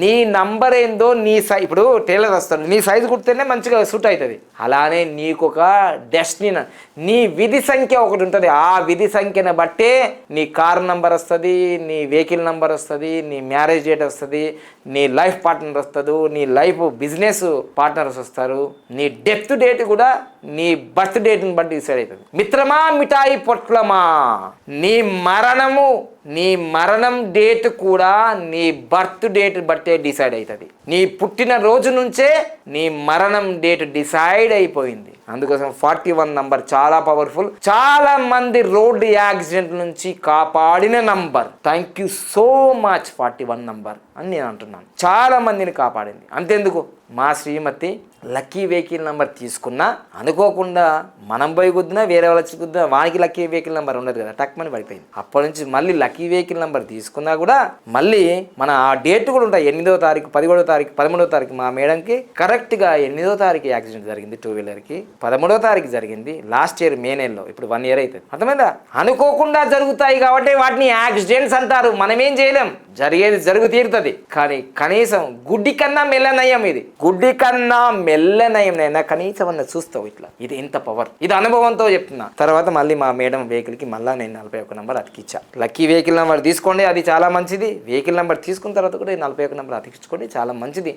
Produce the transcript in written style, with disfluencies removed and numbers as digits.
నీ నంబర్ ఏందో నీ ఇప్పుడు టైలర్ వస్తాడు, నీ సైజు కుడితేనే మంచిగా సూట్ అవుతుంది. అలానే నీకు ఒక డెస్టినీ, నీ విధి సంఖ్య ఒకటి ఉంటుంది. ఆ విధి సంఖ్యను బట్టే నీ కార్ నంబర్ వస్తుంది, నీ వెహికల్ నంబర్ వస్తుంది, నీ మ్యారేజ్ డేట్ వస్తుంది, నీ లైఫ్ పార్ట్నర్ వస్తుంది, నీ లైఫ్ బిజినెస్ పార్ట్నర్స్ వస్తారు, నీ డెత్ డేట్ కూడా నీ బర్త్ డేట్ని బట్టి డిసైడ్ అవుతుంది. మిత్రమా మిఠాయి పొట్లమా, నీ మరణం డేట్ కూడా నీ బర్త్ డేట్ బట్టే డిసైడ్ అవుతుంది. నీ పుట్టిన రోజు నుంచే నీ మరణం డేట్ డిసైడ్ అయిపోయింది. అందుకోసం 41 నంబర్ చాలా పవర్ఫుల్. చాలా మంది రోడ్డు యాక్సిడెంట్ నుంచి కాపాడిన number. Thank you so much 41 number అని నేను అంటున్నాను. చాలా మందిని కాపాడింది. అంతెందుకు, మా శ్రీమతి లక్కీ వెహికల్ నెంబర్ తీసుకున్నా అనుకోకుండా మనం పోయి గుద్దినా వేరే వాళ్ళకి గుద్దినా వానికి లక్కీ వెహికల్ నెంబర్ ఉండదు కదా, టక్మని పడిపోయింది. అప్పటి నుంచి మళ్ళీ లక్కీ వెహికల్ నెంబర్ తీసుకున్నా కూడా మళ్ళీ మన ఆ డేట్ కూడా ఉంటాయి. 8వ తారీఖు, 11వ తారీఖు, 13వ తారీఖు మా మేడంకి కరెక్ట్గా 8వ తారీఖు యాక్సిడెంట్ జరిగింది. 2 వీలర్కి 13వ తారీఖు జరిగింది. లాస్ట్ ఇయర్ మే నెలలో. ఇప్పుడు 1 ఇయర్ అవుతుంది. అర్థమైందా? అనుకోకుండా జరుగుతాయి కాబట్టి వాటిని యాక్సిడెంట్స్ అంటారు. మనమేం చేయలేం, జరిగేది జరుగు తీరుతుంది. కానీ కనీసం గుడ్డి కన్నా మెల్లనయం, ఇది గుడ్డి కన్నా మెల్లనయం. నైనా కనీసం అన్న చూస్తావు ఇట్లా. ఇది ఎంత పవర్, ఇది అనుభవంతో చెప్తున్నా. తర్వాత మళ్ళీ మా మేడం వెహికల్కి మళ్ళీ నేను 41 నంబర్ అతికిచ్చా. లక్కీ వెహికల్ నెంబర్ తీసుకోండి, అది చాలా మంచిది. వెహికల్ నెంబర్ తీసుకున్న తర్వాత కూడా 41 నంబర్ అతికించుకోండి, చాలా మంచిది.